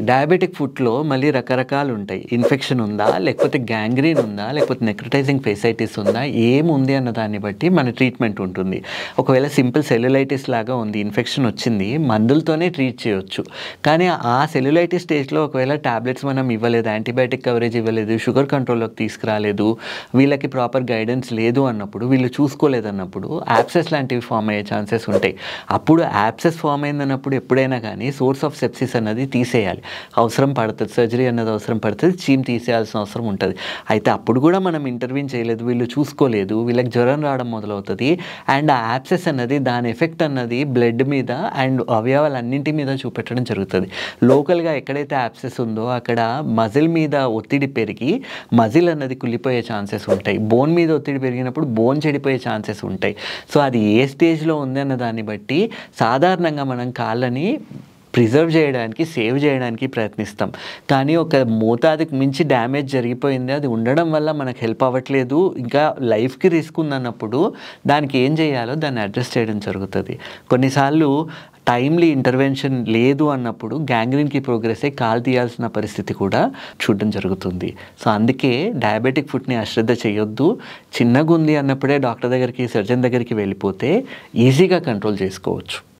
Diabetic ఫుట్‌లో మళ్ళీ రకరకాలుంటాయి. Infection ఉందా? లేకపోతే గ్యాంగ్రీన్ ఉందా? లేకపోతే నెక్రోటైజింగ్ ఫేసైటిస్ ఉందా? ఏముంది అన్న దాన్ని బట్టి మన ట్రీట్మెంట్ ఉంటుంది. ఒకవేళ సింపుల్ సెల్యులైటిస్ లాగా ఉంది, ఇన్ఫెక్షన్ వచ్చింది, మందులతోనే ట్రీట్ చేయొచ్చు. కానీ ఆ సెల్యులైటిస్ స్టేజ్‌లో ఒకవేళ టాబ్లెట్స్ మనం ఇవ్వలేదు, యాంటీబయాటిక్ కవరేజ్ ఇవ్వలేదు, షుగర్ కంట్రోల్‌లోకి తీసుకురాలేదు, వీళ్ళకి ప్రాపర్ గైడెన్స్ లేదు అన్నప్పుడు, వీళ్ళు చూసుకోలేదన్నప్పుడు యాబ్సెస్ లాంటివి ఫార్మ్ అయ్యే ఛాన్సెస్ ఉంటాయి. అప్పుడు యాబ్సెస్ ఫార్మ్ అయిందన్నప్పుడు ఎప్పుడైనా కానీ సోర్స్ ఆఫ్ సెప్సిస్ అన్నది తీసేయాలి. అవసరం పడుతుంది, సర్జరీ అన్నది అవసరం పడుతుంది, చీమ్ తీసేయాల్సిన అవసరం ఉంటుంది. అయితే అప్పుడు కూడా మనం ఇంటర్వ్యూన్ చేయలేదు, వీళ్ళు చూసుకోలేదు, వీళ్ళకి జ్వరం రావడం మొదలవుతుంది. అండ్ ఆ యాబ్సెస్ అన్నది దాని ఎఫెక్ట్ అన్నది బ్లడ్ మీద అండ్ అవయవాలన్నింటి మీద చూపెట్టడం జరుగుతుంది. లోకల్గా ఎక్కడైతే యాబ్సెస్ ఉందో అక్కడ మజిల్ మీద ఒత్తిడి పెరిగి మజిల్ అన్నది కుళ్ళిపోయే ఛాన్సెస్ ఉంటాయి. బోన్ మీద ఒత్తిడి పెరిగినప్పుడు బోన్ చెడిపోయే ఛాన్సెస్ ఉంటాయి. సో అది ఏ స్టేజ్లో ఉంది అన్న దాన్ని బట్టి సాధారణంగా మనం కాళ్ళని ప్రిజర్వ్ చేయడానికి, సేవ్ చేయడానికి ప్రయత్నిస్తాం. కానీ ఒక మోతాదుకి మించి డ్యామేజ్ జరిగిపోయింది, అది ఉండడం వల్ల మనకు హెల్ప్ అవ్వట్లేదు, ఇంకా లైఫ్కి రిస్క్ ఉందన్నప్పుడు దానికి ఏం చేయాలో దాన్ని అడ్రస్ చేయడం జరుగుతుంది. కొన్నిసార్లు టైమ్లీ ఇంటర్వెన్షన్ లేదు అన్నప్పుడు గ్యాంగ్రీన్కి ప్రోగ్రెస్ అయ్యి కాలు తీయాల్సిన పరిస్థితి కూడా చూడడం జరుగుతుంది. సో అందుకే డయాబెటిక్ ఫుట్ని అశ్రద్ధ చేయొద్దు. చిన్నగా ఉంది అన్నప్పుడే డాక్టర్ దగ్గరికి, సర్జన్ దగ్గరికి వెళ్ళిపోతే ఈజీగా కంట్రోల్ చేసుకోవచ్చు.